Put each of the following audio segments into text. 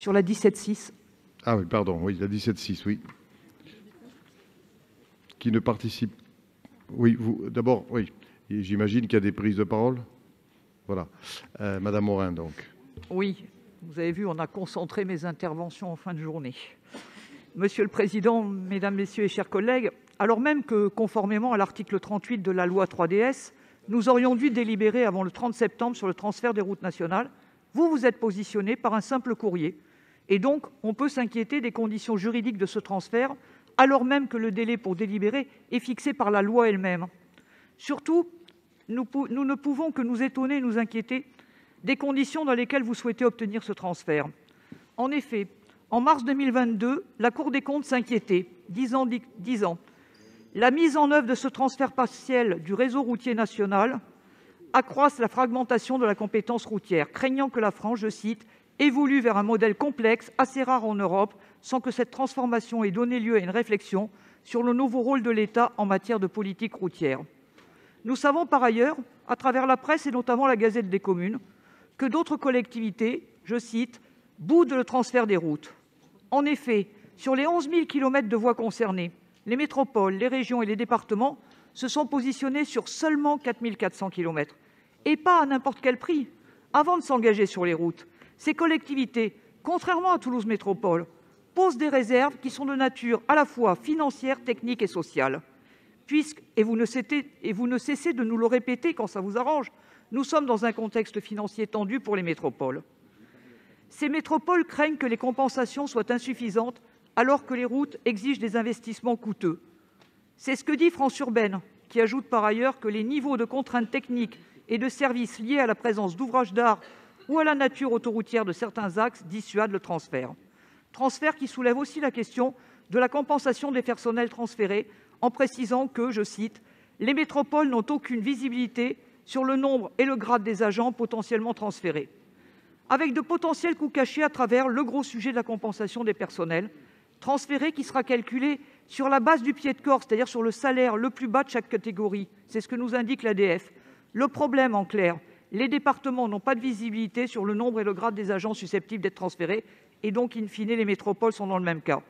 Sur la 17.6. Ah oui, pardon, oui, la 17.6, oui. Qui ne participe... Oui, vous, d'abord, oui. J'imagine qu'il y a des prises de parole. Voilà. Madame Morin, donc. Oui, vous avez vu, on a concentré mes interventions en fin de journée. Monsieur le Président, Mesdames, Messieurs et chers collègues, alors même que, conformément à l'article 38 de la loi 3DS, nous aurions dû délibérer avant le 30 septembre sur le transfert des routes nationales, vous vous êtes positionné par un simple courrier. Et donc, on peut s'inquiéter des conditions juridiques de ce transfert, alors même que le délai pour délibérer est fixé par la loi elle-même. Surtout, nous ne pouvons que nous étonner et nous inquiéter des conditions dans lesquelles vous souhaitez obtenir ce transfert. En effet, en mars 2022, la Cour des comptes s'inquiétait, disant la mise en œuvre de ce transfert partiel du réseau routier national accroisse la fragmentation de la compétence routière, craignant que la France, je cite, évolue vers un modèle complexe, assez rare en Europe, sans que cette transformation ait donné lieu à une réflexion sur le nouveau rôle de l'État en matière de politique routière. Nous savons par ailleurs, à travers la presse et notamment la Gazette des communes, que d'autres collectivités, je cite, boudent le transfert des routes. En effet, sur les 11 000 km de voies concernées, les métropoles, les régions et les départements se sont positionnés sur seulement 4 400 km. Et pas à n'importe quel prix. Avant de s'engager sur les routes, ces collectivités, contrairement à Toulouse Métropole, posent des réserves qui sont de nature à la fois financière, technique et sociale. Et vous ne cessez de nous le répéter quand ça vous arrange, nous sommes dans un contexte financier tendu pour les métropoles. Ces métropoles craignent que les compensations soient insuffisantes alors que les routes exigent des investissements coûteux. C'est ce que dit France Urbaine, qui ajoute par ailleurs que les niveaux de contraintes techniques et de services liés à la présence d'ouvrages d'art ou à la nature autoroutière de certains axes dissuadent le transfert. Transfert qui soulève aussi la question de la compensation des personnels transférés, en précisant que, je cite, « les métropoles n'ont aucune visibilité sur le nombre et le grade des agents potentiellement transférés », avec de potentiels coûts cachés à travers le gros sujet de la compensation des personnels transférés qui sera calculé sur la base du pied de corps, c'est-à-dire sur le salaire le plus bas de chaque catégorie. C'est ce que nous indique l'ADF. Le problème, en clair, les départements n'ont pas de visibilité sur le nombre et le grade des agents susceptibles d'être transférés, et donc, in fine, les métropoles sont dans le même cas.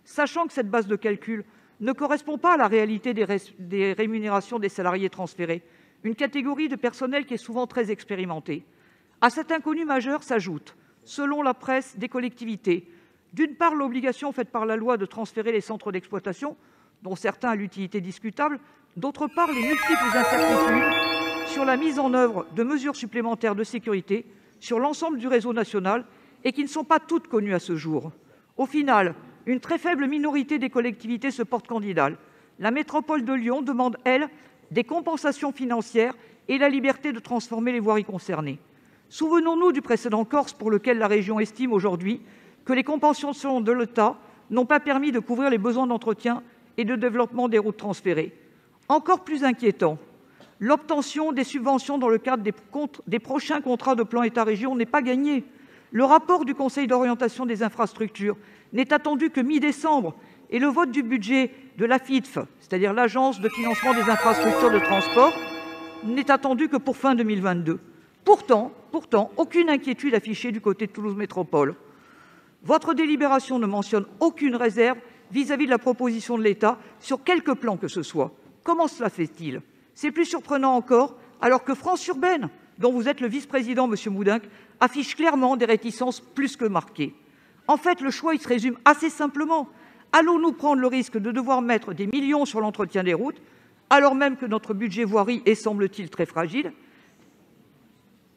Sachant que cette base de calcul ne correspond pas à la réalité des rémunérations des salariés transférés, une catégorie de personnel qui est souvent très expérimentée. À cet inconnu majeur s'ajoute, selon la presse des collectivités, d'une part l'obligation faite par la loi de transférer les centres d'exploitation, dont certains à l'utilité discutable, d'autre part les multiples incertitudes sur la mise en œuvre de mesures supplémentaires de sécurité sur l'ensemble du réseau national et qui ne sont pas toutes connues à ce jour. Au final, une très faible minorité des collectivités se porte candidate. La métropole de Lyon demande, elle, des compensations financières et la liberté de transformer les voiries concernées. Souvenons-nous du précédent Corse pour lequel la région estime aujourd'hui que les compensations de l'État n'ont pas permis de couvrir les besoins d'entretien et de développement des routes transférées. Encore plus inquiétant, l'obtention des subventions dans le cadre des prochains contrats de plan État-région n'est pas gagnée. Le rapport du Conseil d'orientation des infrastructures n'est attendu que mi-décembre et le vote du budget de l'AFITF, c'est-à-dire l'Agence de financement des infrastructures de transport, n'est attendu que pour fin 2022. Pourtant, aucune inquiétude affichée du côté de Toulouse Métropole. Votre délibération ne mentionne aucune réserve vis-à-vis de la proposition de l'État sur quelque plan que ce soit. Comment cela fait-il ? C'est plus surprenant encore, alors que France Urbaine, dont vous êtes le vice-président, M. Moudinque, affiche clairement des réticences plus que marquées. En fait, le choix il se résume assez simplement. Allons-nous prendre le risque de devoir mettre des millions sur l'entretien des routes, alors même que notre budget voirie est, semble-t-il, très fragile ?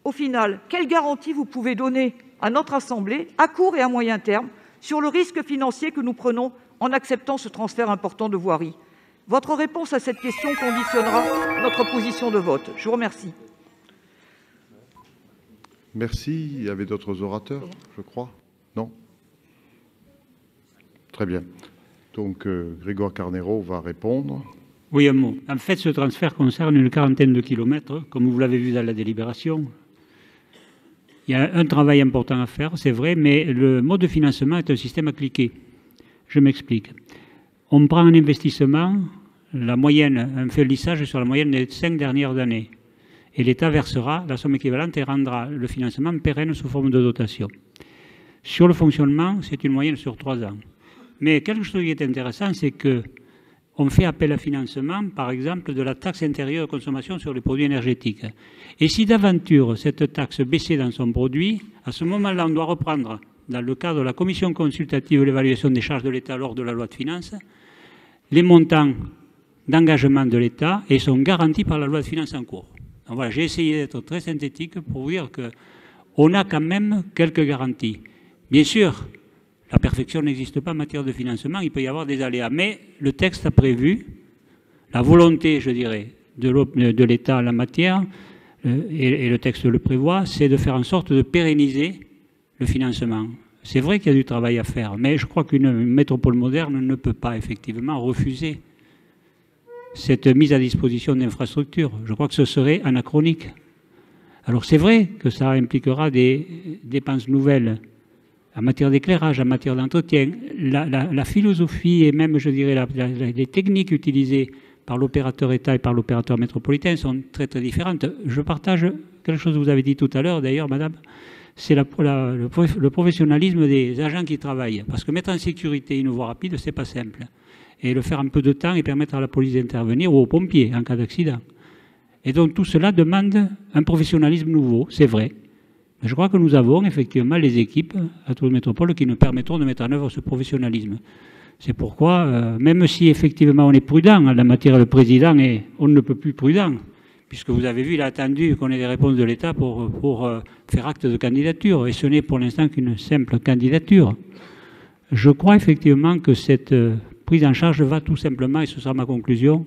Au final, quelle garantie vous pouvez donner à notre Assemblée, à court et à moyen terme, sur le risque financier que nous prenons en acceptant ce transfert important de voirie ? Votre réponse à cette question conditionnera notre position de vote. Je vous remercie. Merci. Il y avait d'autres orateurs, je crois. Non ? Très bien. Donc, Grégoire Carnero va répondre. Oui, un mot. En fait, ce transfert concerne une quarantaine de kilomètres, comme vous l'avez vu dans la délibération. Il y a un travail important à faire, c'est vrai, mais le mode de financement est un système à cliquer. Je m'explique. On prend un investissement, la moyenne, un fait lissage sur la moyenne des 5 dernières années. Et l'État versera la somme équivalente et rendra le financement pérenne sous forme de dotation. Sur le fonctionnement, c'est une moyenne sur 3 ans. Mais quelque chose qui est intéressant, c'est qu'on fait appel à financement, par exemple, de la taxe intérieure de consommation sur les produits énergétiques. Et si d'aventure cette taxe baissait dans son produit, à ce moment-là, on doit reprendre, dans le cadre de la commission consultative de l'évaluation des charges de l'État lors de la loi de finances, les montants d'engagement de l'État et sont garantis par la loi de finances en cours. Donc voilà, j'ai essayé d'être très synthétique pour vous dire qu'on a quand même quelques garanties. Bien sûr, la perfection n'existe pas en matière de financement, il peut y avoir des aléas, mais le texte a prévu la volonté, je dirais, de l'État en la matière, et le texte le prévoit, c'est de faire en sorte de pérenniser le financement. C'est vrai qu'il y a du travail à faire, mais je crois qu'une métropole moderne ne peut pas effectivement refuser cette mise à disposition d'infrastructures. Je crois que ce serait anachronique. Alors c'est vrai que ça impliquera des dépenses nouvelles en matière d'éclairage, en matière d'entretien. La philosophie et même, je dirais, les techniques utilisées par l'opérateur État et par l'opérateur métropolitain sont très très différentes. Je partage quelque chose que vous avez dit tout à l'heure, d'ailleurs, madame, c'est le professionnalisme des agents qui travaillent. Parce que mettre en sécurité une voie rapide, c'est pas simple. Et le faire en peu de temps et permettre à la police d'intervenir ou aux pompiers en cas d'accident. Et donc tout cela demande un professionnalisme nouveau, c'est vrai. Mais je crois que nous avons effectivement les équipes à Toulouse Métropole qui nous permettront de mettre en œuvre ce professionnalisme. C'est pourquoi, même si effectivement on est prudent en la matière, le président est on ne peut plus prudent, puisque vous avez vu, il a attendu qu'on ait des réponses de l'État pour faire acte de candidature, et ce n'est pour l'instant qu'une simple candidature. Je crois effectivement que cette prise en charge va tout simplement, et ce sera ma conclusion,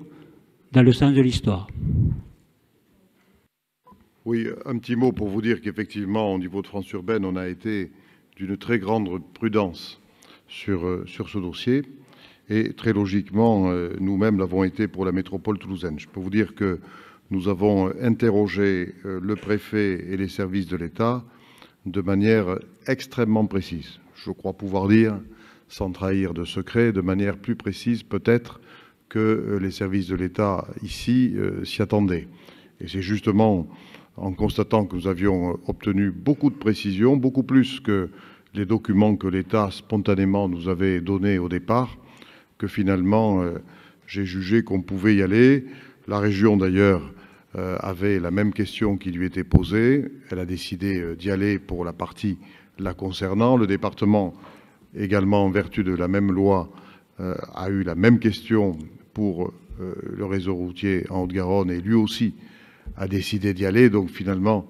dans le sens de l'histoire. Oui, un petit mot pour vous dire qu'effectivement, au niveau de France Urbaine, on a été d'une très grande prudence sur ce dossier. Et très logiquement, nous-mêmes l'avons été pour la métropole toulousaine. Je peux vous dire que nous avons interrogé le préfet et les services de l'État de manière extrêmement précise. Je crois pouvoir dire, sans trahir de secret, de manière plus précise peut-être que les services de l'État ici s'y attendaient. Et c'est justement en constatant que nous avions obtenu beaucoup de précisions, beaucoup plus que les documents que l'État spontanément nous avait donnés au départ, que finalement j'ai jugé qu'on pouvait y aller. La région d'ailleurs avait la même question qui lui était posée. Elle a décidé d'y aller pour la partie la concernant. Le département, également en vertu de la même loi, a eu la même question pour le réseau routier en Haute-Garonne et lui aussi a décidé d'y aller. Donc finalement,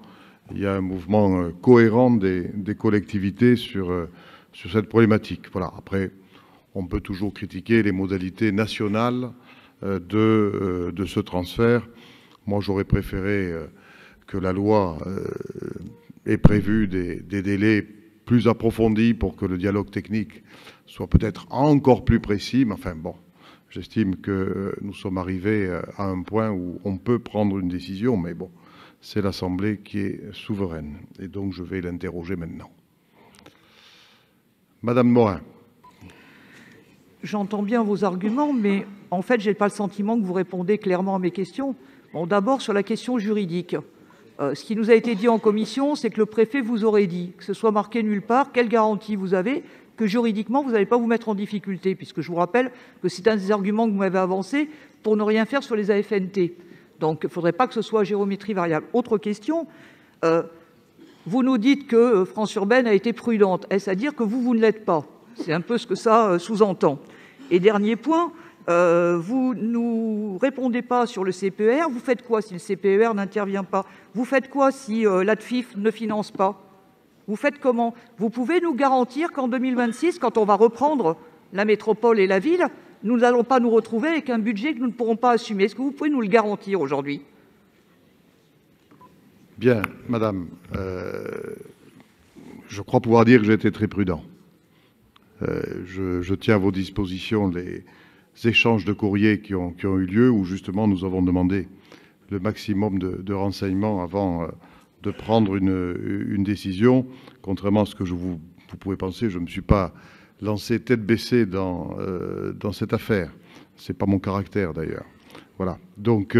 il y a un mouvement cohérent des collectivités sur cette problématique. Voilà. Après, on peut toujours critiquer les modalités nationales de ce transfert. Moi, j'aurais préféré que la loi ait prévu des délais plus approfondis pour que le dialogue technique soit peut-être encore plus précis. Mais enfin, bon, j'estime que nous sommes arrivés à un point où on peut prendre une décision, mais bon, c'est l'Assemblée qui est souveraine. Et donc, je vais l'interroger maintenant. Madame Morin. J'entends bien vos arguments, mais en fait, je n'ai pas le sentiment que vous répondez clairement à mes questions. Bon, d'abord, sur la question juridique. Ce qui nous a été dit en commission, c'est que le préfet vous aurait dit, que ce soit marqué nulle part, quelle garantie vous avez que juridiquement, vous n'allez pas vous mettre en difficulté, puisque je vous rappelle que c'est un des arguments que vous m'avez avancé pour ne rien faire sur les AFNT. Donc, il ne faudrait pas que ce soit géométrie variable. Autre question, vous nous dites que France Urbaine a été prudente. Est-ce à dire que vous ne l'êtes pas? C'est un peu ce que ça sous-entend. Et dernier point, vous ne nous répondez pas sur le CPER. Vous faites quoi si le CPER n'intervient pas? Vous faites quoi si l'ADFIF ne finance pas? Vous faites comment? Vous pouvez nous garantir qu'en 2026, quand on va reprendre la métropole et la ville, nous n'allons pas nous retrouver avec un budget que nous ne pourrons pas assumer? Est-ce que vous pouvez nous le garantir aujourd'hui? Bien, madame, je crois pouvoir dire que j'ai été très prudent. Je tiens à vos dispositions les échanges de courriers qui ont eu lieu, où justement nous avons demandé le maximum de renseignements avant de prendre une décision. Contrairement à ce que vous pouvez penser, je ne me suis pas lancé tête baissée dans cette affaire. Ce n'est pas mon caractère d'ailleurs. Voilà. Donc,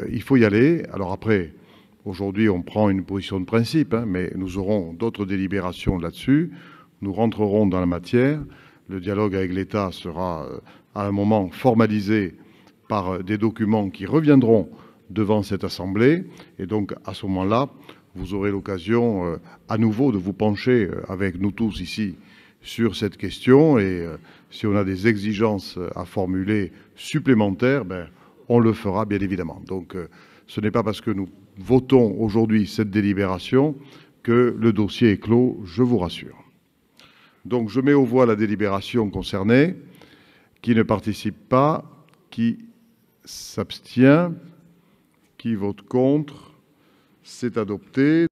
il faut y aller. Alors après, Aujourd'hui, on prend une position de principe, mais nous aurons d'autres délibérations là-dessus. Nous rentrerons dans la matière. Le dialogue avec l'État sera à un moment formalisé par des documents qui reviendront devant cette Assemblée. Et donc, à ce moment-là, vous aurez l'occasion à nouveau de vous pencher avec nous tous ici sur cette question. Et si on a des exigences à formuler supplémentaires, on le fera bien évidemment. Donc, ce n'est pas parce que nous votons aujourd'hui cette délibération que le dossier est clos, je vous rassure. Donc, je mets aux voix la délibération concernée. Qui ne participe pas, qui s'abstient, qui vote contre, c'est adopté.